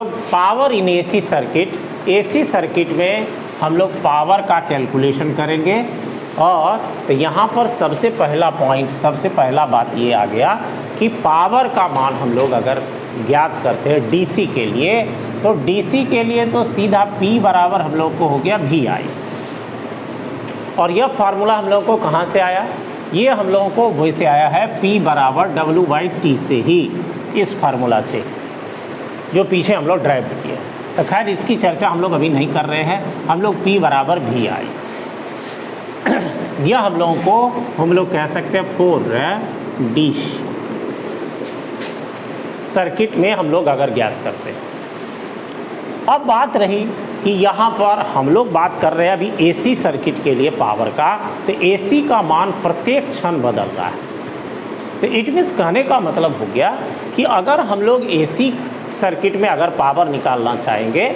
Power in AC circuit में हम लोग पावर का कैलकुलेशन करेंगे। और तो यहाँ पर सबसे पहला बात ये आ गया कि पावर का मान हम लोग अगर ज्ञात करते हैं डीसी के लिए, तो डीसी के लिए तो सीधा P बराबर हम लोग को हो गया VI। और यह फार्मूला हम लोग को कहाँ से आया? ये हम लोगों को वैसे आया है P बराबर W/T से ही, इस फार्मूला से जो पीछे हम लोग ड्राइव किए। तो खैर इसकी चर्चा हम लोग अभी नहीं कर रहे हैं। हम लोग P बराबर VI यह हम लोग कह सकते हैं 4D सर्किट में हम लोग अगर ज्ञात करते हैं। अब बात रही कि यहाँ पर हम लोग बात कर रहे हैं अभी AC सर्किट के लिए पावर का, तो AC का मान प्रत्येक क्षण बदल रहा है। तो इट मीन्स कहने का मतलब हो गया कि अगर हम लोग AC सर्किट में अगर पावर निकालना चाहेंगे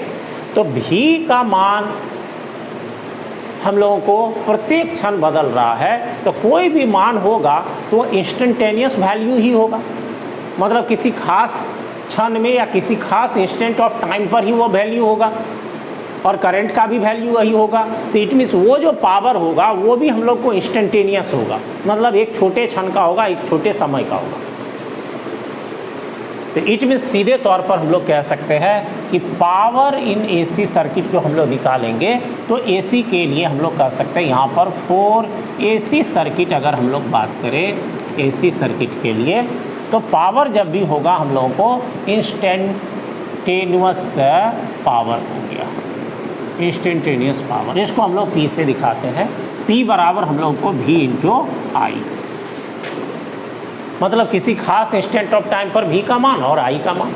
तो V का मान हम लोगों को प्रत्येक क्षण बदल रहा है। तो कोई भी मान होगा तो इंस्टेंटेनियस वैल्यू ही होगा, मतलब किसी खास क्षण में या किसी खास इंस्टेंट ऑफ टाइम पर ही वो वैल्यू होगा। और करंट का भी वैल्यू वही होगा। तो इट मीन्स वो जो पावर होगा वो भी हम लोग को इंस्टेंटेनियस होगा, मतलब एक छोटे क्षण का होगा, एक छोटे समय का होगा। तो इट मीन्स सीधे तौर पर हम लोग कह सकते हैं कि पावर इन AC सर्किट जो हम लोग निकालेंगे तो AC के लिए हम लोग कह सकते हैं यहाँ पर 4AC सर्किट अगर हम लोग बात करें AC सर्किट के लिए, तो पावर जब भी होगा हम लोगों को इंस्टेंटेनियस पावर हो गया, इंस्टेंटेनियस पावर। इसको हम लोग P से दिखाते हैं। P बराबर हम लोग को V/I, मतलब किसी खास इंस्टेंट ऑफ टाइम पर V का मान और I का मान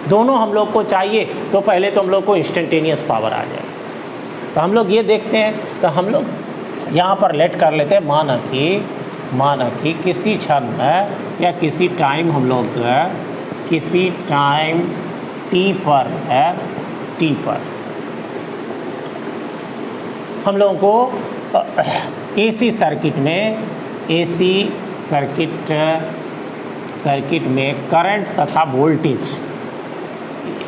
दोनों हम लोग को चाहिए। तो पहले तो हम लोग को इंस्टेंटेनियस पावर आ जाए। तो हम लोग ये देखते हैं, तो हम लोग यहाँ पर लेट कर लेते हैं, माना कि किसी क्षण में या किसी टाइम हम लोग किसी टाइम T पर हम लोगों को AC सर्किट में करंट तथा वोल्टेज,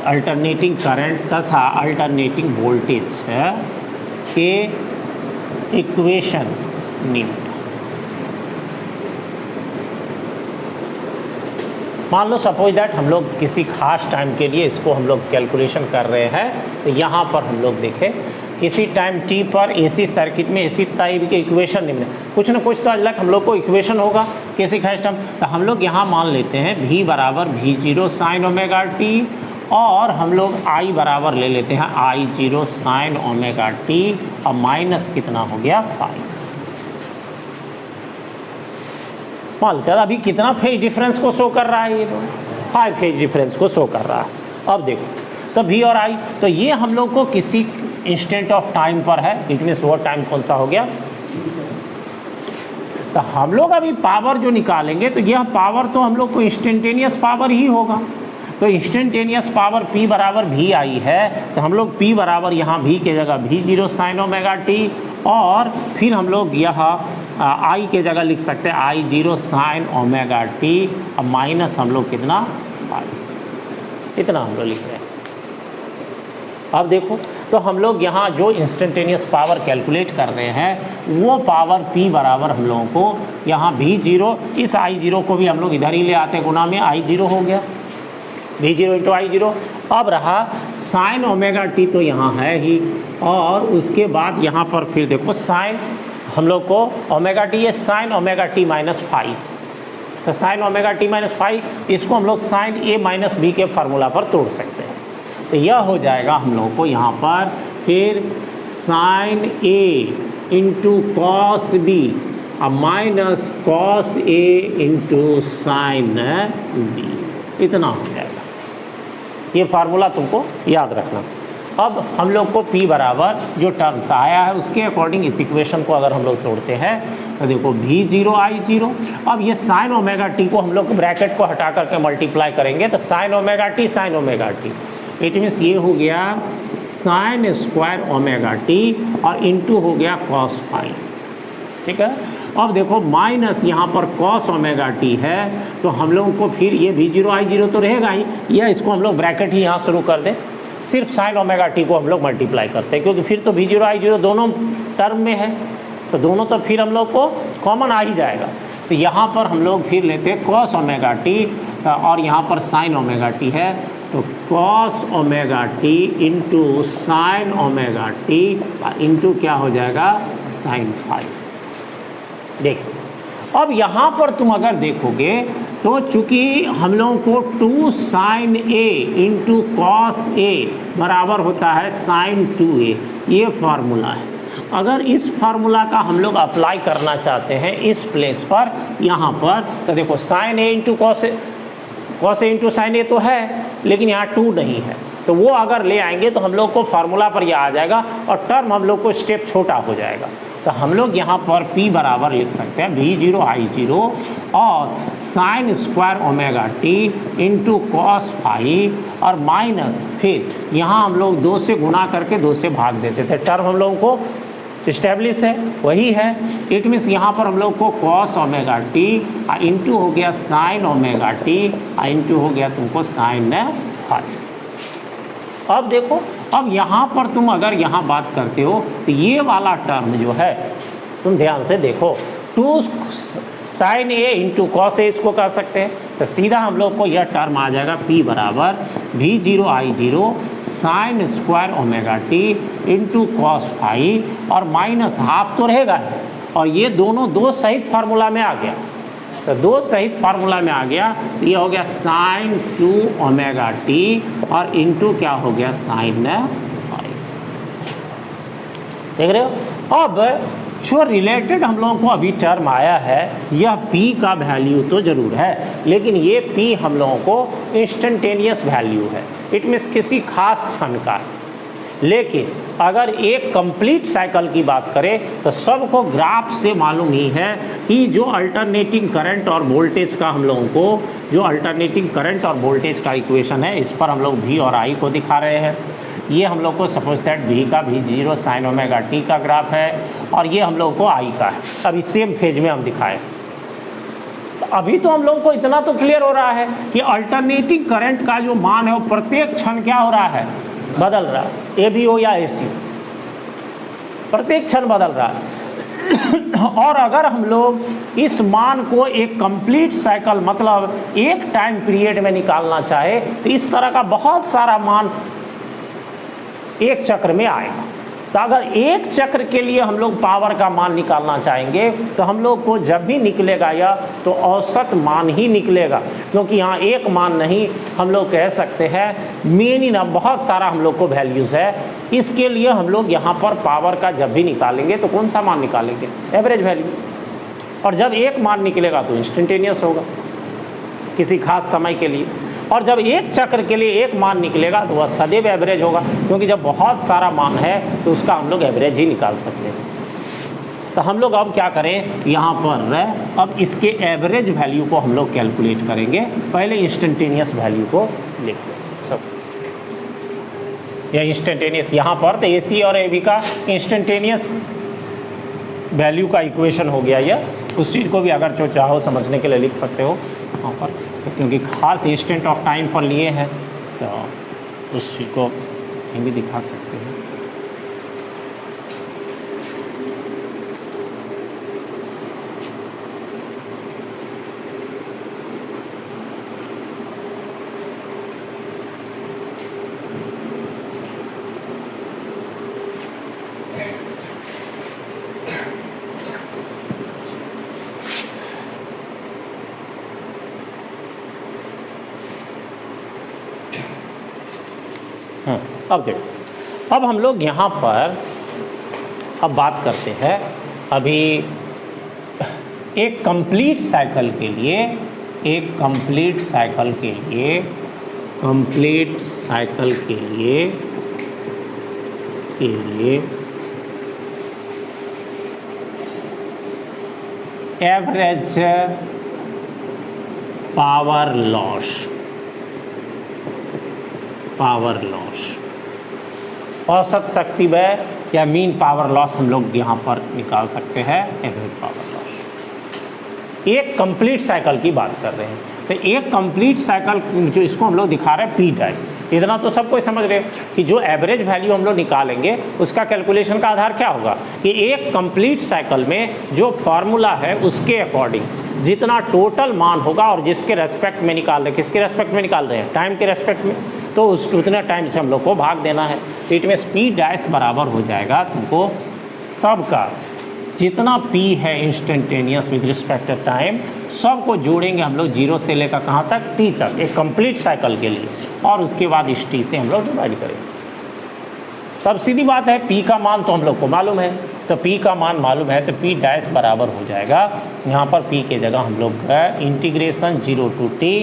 अल्टरनेटिंग करंट तथा अल्टरनेटिंग वोल्टेज के इक्वेशन निम्न। मान लो सपोज दैट हम लोग किसी खास टाइम के लिए इसको हम लोग कैलकुलेशन कर रहे हैं। तो यहाँ पर हम लोग देखें किसी टाइम T पर AC सर्किट में AC टाइप के इक्वेशन निम्न, कुछ ना कुछ तो अलग हम लोग को इक्वेशन होगा किसी खास टाइम। तो हम लोग यहाँ मान लेते हैं V बराबर V0 sin ओमेगा t, और हम लोग I बराबर ले लेते हैं I0 sin ओमेगा t, और माइनस कितना हो गया 5। मान लेते हैं अभी कितना फेज डिफरेंस को शो कर रहा है, ये तो 5 फेज डिफरेंस को शो कर रहा है। अब देखो तो V और I, तो ये हम लोग को किसी इंस्टेंट ऑफ टाइम पर है। इट मीन्स वो टाइम कौन सा हो गया। तो हम लोग अभी पावर जो निकालेंगे तो यह पावर तो हम लोग को इंस्टेंटेनियस पावर ही होगा। तो इंस्टेंटेनियस पावर P बराबर VI है। तो हम लोग P बराबर यहाँ V के जगह V0 sin ओमेगा t, और फिर हम लोग यहाँ I के जगह लिख सकते हैं I0 sin ओमेगा t, और माइनस हम लोग कितना 5, इतना हम लोग लिख रहे हैं। अब देखो तो हम लोग यहाँ जो इंस्टेंटेनियस पावर कैलकुलेट कर रहे हैं वो पावर P बराबर हम लोगों को यहाँ V0, इस I0 को भी हम लोग इधर ही ले आते हैं, गुना में I0 हो गया, V0 × I0। अब रहा साइन ओमेगा t, तो यहाँ है ही, और उसके बाद यहाँ पर फिर देखो साइन हम लोग को ओमेगा t है साइन ओमेगा t -5। तो साइन ओमेगा t -5 इसको हम लोग साइन A - B के फार्मूला पर तोड़ सकते हैं। तो यह हो जाएगा हम लोगों को यहाँ पर फिर sine A × cos B minus cos A × sine B, इतना हो जाएगा। ये फार्मूला तुमको याद रखना। अब हम लोग को P बराबर जो टर्म्स आया है उसके अकॉर्डिंग इस इक्वेशन को अगर हम लोग तोड़ते हैं तो देखो V0 I0। अब ये साइन ओमेगा t को हम लोग ब्रैकेट को हटा करके मल्टीप्लाई करेंगे, तो sign omega t sign omega t, it means ये हो गया साइन स्क्वायर ओमेगा t, और इनटू हो गया cos फाई। ठीक है। अब देखो माइनस यहाँ पर cos ओमेगा टी है, तो हम लोगों को फिर ये V0 I0 तो रहेगा ही, या इसको हम लोग ब्रैकेट ही यहाँ शुरू कर दें, सिर्फ साइन ओमेगा टी को हम लोग मल्टीप्लाई करते हैं, क्योंकि फिर तो V0 I0 दोनों टर्म में है, तो दोनों तो फिर हम लोग को कॉमन आ ही जाएगा। तो यहाँ पर हम लोग फिर लेते हैं cos ओमेगा टी, और यहाँ पर साइन ओमेगा टी है, तो cos omega T into sine omega T into क्या हो जाएगा साइन फाई। देखो अब यहाँ पर तुम अगर देखोगे तो चूंकि हम लोगों को 2 sign A into cos A बराबर होता है साइन 2a, ये फार्मूला है। अगर इस फार्मूला का हम लोग अप्लाई करना चाहते हैं इस प्लेस पर, यहाँ पर, तो देखो sign A into cos A into sine ए तो है, लेकिन यहाँ 2 नहीं है, तो वो अगर ले आएंगे तो हम लोग को फार्मूला पर यह आ जाएगा और टर्म हम लोग को स्टेप छोटा हो जाएगा। तो हम लोग यहाँ पर P बराबर लिख सकते हैं V0 I0 और sine square omega T into cos phi, और माइनस फिर यहाँ हम लोग 2 से गुना करके 2 से भाग देते थे, टर्म हम लोगों को इस्टेब्लिश है वही है। इट मीन्स यहाँ पर हम लोग को cos ओमेगा टी इंटू हो गया साइन ओमेगा टी इंटू हो गया तुमको साइन फाई। अब देखो, अब यहाँ पर तुम अगर यहाँ बात करते हो तो ये वाला टर्म जो है तुम ध्यान से देखो, 2 sign A into cos A इसको कर सकते हैं, तो सीधा हम लोग को यह टर्म आ जाएगा P बराबर V0 I0 sine square omega T into cos phi, और माइनस हाफ तो रहेगा, और ये दोनों 2 सहित फार्मूला में आ गया, तो 2 सहित फार्मूला में आ गया, तो ये हो गया साइन 2 ओमेगा टी और इंटू क्या हो गया साइन फाई। देख रहे हो। अब जो रिलेटेड हम लोगों को अभी टर्म आया है, यह P का वैल्यू तो ज़रूर है, लेकिन ये P हम लोगों को इंस्टेंटेनियस वैल्यू है, इट मीन्स किसी खास क्षण का। लेकिन अगर एक कंप्लीट साइकिल की बात करें तो सबको ग्राफ से मालूम ही है कि जो अल्टरनेटिंग करंट और वोल्टेज का हम लोगों को, जो अल्टरनेटिंग करंट और वोल्टेज का इक्वेशन है, इस पर हम लोग V और I को दिखा रहे हैं। ये हम लोग को सपोज दैट V का V0 साइन ओमेगा टी का ग्राफ है, और ये हम लोग को I का है। अभी सेम फेज में हम दिखाएं, तो अभी तो हम लोग को इतना तो क्लियर हो रहा है कि अल्टरनेटिंग करंट का जो मान है वो प्रत्येक क्षण क्या हो रहा है, बदल रहा है, ए बी हो या ए सी, प्रत्येक क्षण बदल रहा है। और अगर हम लोग इस मान को एक कंप्लीट साइकिल मतलब एक टाइम पीरियड में निकालना चाहे, तो इस तरह का बहुत सारा मान एक चक्र में आएगा। तो अगर एक चक्र के लिए हम लोग पावर का मान निकालना चाहेंगे तो हम लोग को जब भी निकलेगा या तो औसत मान ही निकलेगा, क्योंकि यहाँ एक मान नहीं, हम लोग कह सकते हैं मेनी ना बहुत सारा हम लोग को वैल्यूज़ है। इसके लिए हम लोग यहाँ पर पावर का जब भी निकालेंगे तो कौन सा मान निकालेंगे, एवरेज वैल्यू, और जब एक मान निकलेगा तो इंस्टेंटेनियस होगा किसी खास समय के लिए, और जब एक चक्र के लिए एक मान निकलेगा तो वह सदैव एवरेज होगा, क्योंकि जब बहुत सारा मान है तो उसका हम लोग एवरेज ही निकाल सकते हैं। तो हम लोग अब क्या करें, यहाँ पर अब इसके एवरेज वैल्यू को हम लोग कैलकुलेट करेंगे। पहले इंस्टेंटेनियस वैल्यू को लिख लें सब, या इंस्टेंटेनियस यहाँ पर तो AC और AB का इंस्टेंटेनियस वैल्यू का इक्वेशन हो गया। यह उस चीज़ को भी अगर जो चाहो समझने के लिए लिख सकते हो वहाँ पर, क्योंकि खास इंस्टेंट ऑफ टाइम पर लिए हैं तो उस चीज़ को भी दिखा सकते हैं। अब देखो, अब हम लोग यहाँ पर अब बात करते हैं अभी एक कंप्लीट साइकिल के लिए, एक कंप्लीट साइकिल के लिए, कंप्लीट साइकिल के लिए एवरेज पावर लॉस, औसत शक्ति व्यय या मीन पावर लॉस हम लोग यहाँ पर निकाल सकते हैं, एवरेज पावर लॉस। एक कंप्लीट साइकिल की बात कर रहे हैं, तो एक कंप्लीट साइकिल जो इसको हम लोग दिखा रहे हैं पी डैश, इतना तो सब कोई समझ रहे हैं कि जो एवरेज वैल्यू हम लोग निकालेंगे उसका कैलकुलेशन का आधार क्या होगा कि एक कंप्लीट साइकिल में जो फार्मूला है उसके अकॉर्डिंग जितना टोटल मान होगा और जिसके रेस्पेक्ट में निकाल रहे हैं, किसके रेस्पेक्ट में निकाल रहे हैं, टाइम के रेस्पेक्ट में, तो उस उतने टाइम से हम लोग को भाग देना है। तो इट में पी डैश बराबर हो जाएगा तुमको सबका जितना p है instantaneous with respect to time, सब को जोड़ेंगे हम लोग 0 से लेकर कहाँ तक, t तक, एक कंप्लीट साइकिल के लिए, और उसके बाद इस t से हम लोग डिवाइड करेंगे। तब सीधी बात है p का मान तो हम लोग को मालूम है, तो p का मान मालूम है तो p डैश बराबर हो जाएगा, यहाँ पर p के जगह हम लोग integration 0 to t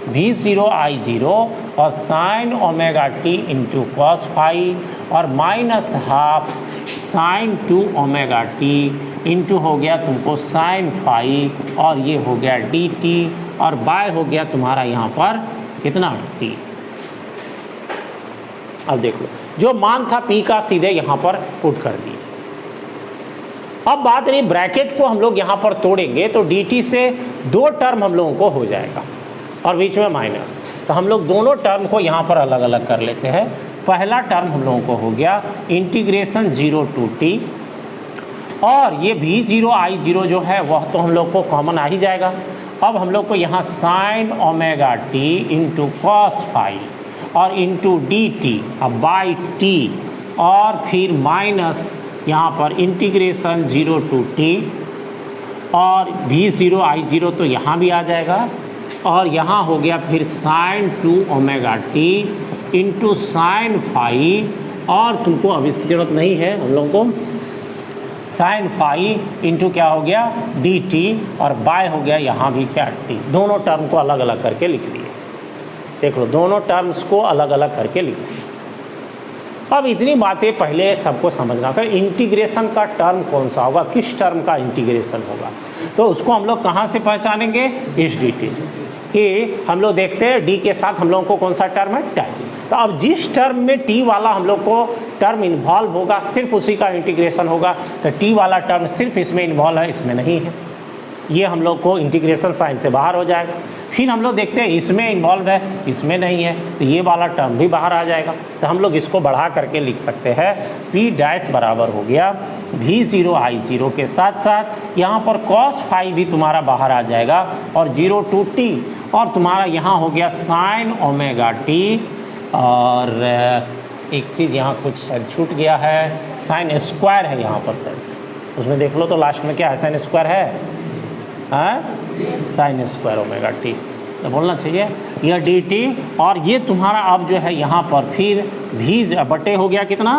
v0 i0 और sine omega t into cos phi और minus half sine 2 omega t into हो गया तुमको साइन फाई और ये हो गया dt और बाय हो गया तुम्हारा यहाँ पर कितना t। अब देख लो जो मान था p का सीधे यहाँ पर पुट कर दिए। अब बात रही ब्रैकेट को हम लोग यहाँ पर तोड़ेंगे तो dt से 2 टर्म हम लोगों को हो जाएगा और बीच में माइनस, तो हम लोग दोनों टर्म को यहाँ पर अलग अलग कर लेते हैं। पहला टर्म हम लोगों को हो गया इंटीग्रेशन 0 to t और ये v0 i0 जो है वह तो हम लोग को कॉमन आ ही जाएगा। अब हम लोग को यहाँ sine omega t into cos phi और इंटू dt अब बाई t और फिर माइनस यहाँ पर इंटीग्रेशन 0 to t और v0 i0 तो यहाँ भी आ जाएगा और यहाँ हो गया फिर sine 2 omega t into sine phi और तुमको अब इसकी ज़रूरत नहीं है हम लोगों को साइन फाई इंटू क्या हो गया dt और बाय हो गया यहाँ भी क्या t। दोनों टर्म को अलग अलग करके लिख दिए, देख लो दोनों टर्म्स को अलग अलग करके लिख दिए। अब इतनी बातें पहले सबको समझना होगा, इंटीग्रेशन का टर्म कौन सा होगा, किस टर्म का इंटीग्रेशन होगा, तो उसको हम लोग कहाँ से पहचानेंगे, इस dt से, कि हम लोग देखते हैं d के साथ हम लोगों को कौन सा टर्म है, टाइम। तो अब जिस टर्म में t वाला हम लोग को टर्म इन्वॉल्व होगा सिर्फ उसी का इंटीग्रेशन होगा, तो t वाला टर्म सिर्फ इसमें इन्वॉल्व है, इसमें नहीं है, ये हम लोग को इंटीग्रेशन साइन से बाहर हो जाएगा। फिर हम लोग देखते हैं इसमें इन्वॉल्व है, इसमें नहीं है, तो ये वाला टर्म भी बाहर आ जाएगा। तो हम लोग इसको बढ़ा करके लिख सकते हैं p डैश बराबर हो गया v0 i0 के साथ साथ यहाँ पर cos फाई भी तुम्हारा बाहर आ जाएगा और 0 to t और तुम्हारा यहाँ हो गया साइन ओमेगा t और एक चीज़ यहाँ कुछ शायद छूट गया है, साइन स्क्वायर है यहाँ पर सर, उसमें देख लो तो लास्ट में क्या है, साइन स्क्वायर है, साइन स्क्वायर ओमेगा t, तो बोलना चाहिए यह dt और ये तुम्हारा अब जो है यहाँ पर फिर v बटे हो गया कितना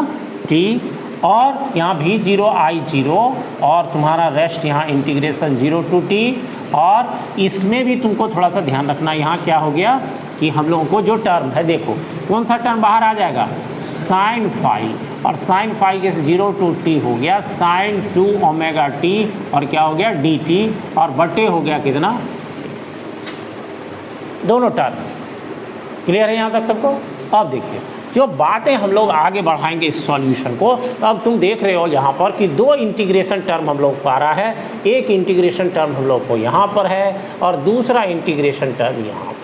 t और यहाँ v0 i0 और तुम्हारा रेस्ट यहाँ इंटीग्रेशन 0 to t और इसमें भी तुमको थोड़ा सा ध्यान रखना, यहाँ क्या हो गया कि हम लोगों को जो टर्म है देखो कौन सा टर्म बाहर आ जाएगा, साइन फाई और साइन फाई के 0 to t हो गया साइन 2 ओमेगा t और क्या हो गया dt और बटे हो गया कितना, दोनों टर्म। क्लियर है यहाँ तक सबको। अब देखिए जो बातें हम लोग आगे बढ़ाएंगे इस सॉल्यूशन को, तो अब तुम देख रहे हो यहाँ पर कि 2 इंटीग्रेशन टर्म हम लोग को आ रहा है, एक इंटीग्रेशन टर्म हम लोग को यहाँ पर है और दूसरा इंटीग्रेशन टर्म यहाँ पर है,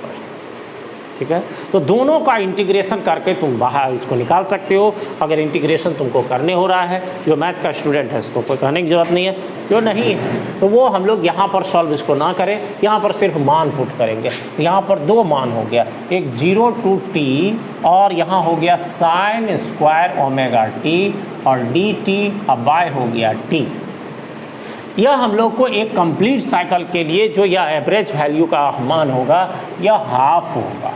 ठीक है। तो दोनों का इंटीग्रेशन करके तुम बाहर इसको निकाल सकते हो। अगर इंटीग्रेशन तुमको करने हो रहा है, जो मैथ का स्टूडेंट है उसको कोई कहने की जरूरत नहीं है, जो नहीं है तो वो हम लोग यहाँ पर सॉल्व इसको ना करें, यहाँ पर सिर्फ मान पुट करेंगे। तो यहाँ पर 2 मान हो गया, एक 0 to t और यहाँ हो गया साइन स्क्वायर ओमेगा t और dt अब बाय हो गया t। यह हम लोग को एक कंप्लीट साइकिल के लिए जो यह एवरेज वैल्यू का मान होगा यह हाफ होगा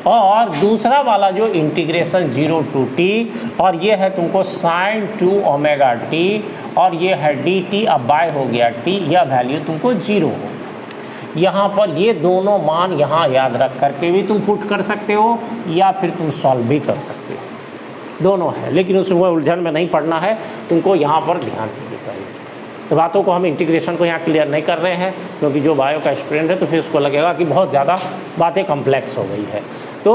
और दूसरा वाला जो इंटीग्रेशन 0 to t और ये है तुमको साइन 2 ओमेगा t और ये है dt अब बाय हो गया t, यह वैल्यू तुमको 0 हो। यहाँ पर ये दोनों मान यहाँ याद रख करके भी तुम पुट कर सकते हो या फिर तुम सॉल्व भी कर सकते हो, दोनों है, लेकिन उसमें उलझन में नहीं पड़ना है, तुमको यहाँ पर ध्यान देना है। तो बातों को हम इंटीग्रेशन को यहाँ क्लियर नहीं कर रहे हैं क्योंकि जो बायो का स्टूडेंट है तो फिर उसको लगेगा कि बहुत ज़्यादा बातें कॉम्प्लेक्स हो गई है। तो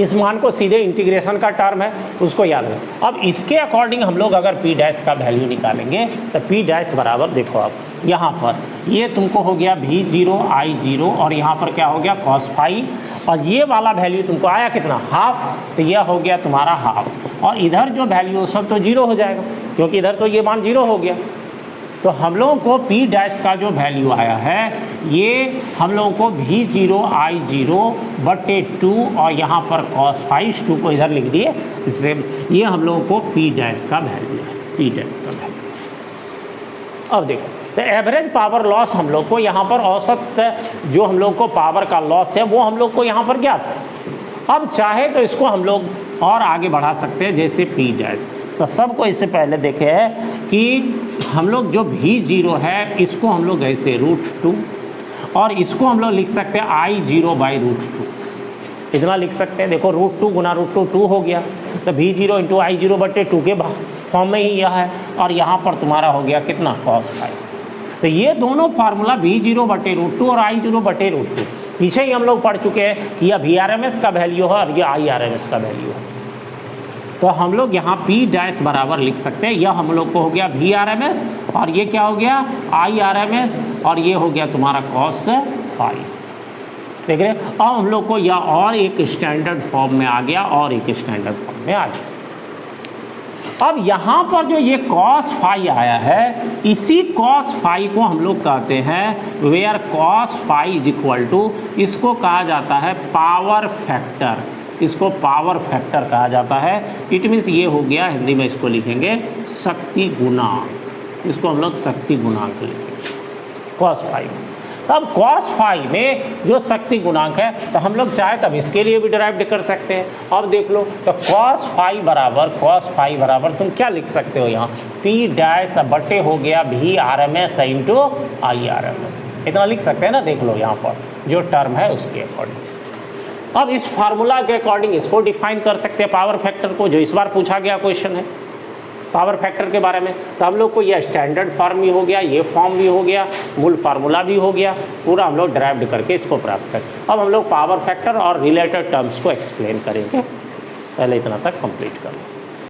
इस मान को सीधे इंटीग्रेशन का टर्म है उसको याद रखें। अब इसके अकॉर्डिंग हम लोग अगर पी डैश का वैल्यू निकालेंगे तो पी डैश बराबर देखो आप यहाँ पर ये तुमको हो गया V0 I0 और यहाँ पर क्या हो गया cos फाई, और ये वाला वैल्यू तुमको आया कितना हाफ, तो यह हो गया तुम्हारा हाफ, और इधर जो वैल्यू सब तो जीरो हो जाएगा क्योंकि इधर तो ये मान जीरो हो गया। तो हम लोगों को पी डैश का जो वैल्यू आया है ये हम लोगों को V0 I0/2 और यहाँ पर cos फाई 2 को इधर लिख दिए, इससे ये हम लोगों को पी डैश का वैल्यू है, पी डैश का वैल्यू। अब देखो तो एवरेज पावर लॉस हम लोग को यहाँ पर औसत जो हम लोग को पावर का लॉस है वो हम लोग को यहाँ पर ज्ञात है। अब चाहे तो इसको हम लोग और आगे बढ़ा सकते हैं जैसे पी डैश। तो सबको इससे पहले देखे है कि हम लोग जो V0 है इसको हम लोग ऐसे √2 और इसको हम लोग लिख सकते हैं I0/√2, इतना लिख सकते हैं। देखो √2 गुना √2 2 हो गया, तो V0 × I0/2 के फॉर्म में ही यह है, और यहाँ पर तुम्हारा हो गया कितना cos फाई। तो ये दोनों फार्मूला V0/√2 और I0/√2 पीछे ही हम लोग पढ़ चुके हैं कि यह VRMS का वैल्यू है और ये IRMS का वैल्यू है। तो हम लोग यहाँ पी डैश बराबर लिख सकते हैं, यह हम लोग को हो गया VRMS और ये क्या हो गया IRMS और ये हो गया तुम्हारा cos फाई। देख रहे अब हम लोग को यह और एक स्टैंडर्ड फॉर्म में आ गया और एक स्टैंडर्ड फॉर्म में आ गया। अब यहाँ पर जो ये cos फाई आया है इसी cos फाई को हम लोग कहते हैं वेयर cos फाई = इसको कहा जाता है पावर फैक्टर, इसको पावर फैक्टर कहा जाता है। इट मीन्स ये हो गया, हिंदी में इसको लिखेंगे शक्ति गुणांक, इसको हम लोग शक्ति गुणांक लिखेंगे cos फाई। तब cos फाई में जो शक्ति गुणांक है तो हम लोग चाहे तब इसके लिए भी डिराइव कर सकते हैं। अब देख लो तो cos फाई बराबर तुम क्या लिख सकते हो यहाँ पी डैश बटे हो गया VRMS × IRMS, इतना लिख सकते हैं ना। देख लो यहाँ पर जो टर्म है उसके अकॉर्डिंग। अब इस फार्मूला के अकॉर्डिंग इसको डिफाइन कर सकते हैं पावर फैक्टर को, जो इस बार पूछा गया क्वेश्चन है पावर फैक्टर के बारे में। तो हम लोग को यह स्टैंडर्ड फॉर्म भी हो गया, ये फॉर्म भी हो गया, मूल फार्मूला भी हो गया, पूरा हम लोग ड्राइव्ड करके इसको प्राप्त करें। अब हम लोग पावर फैक्टर और रिलेटेड टर्म्स को एक्सप्लेन करेंगे। पहले इतना तक कंप्लीट करें।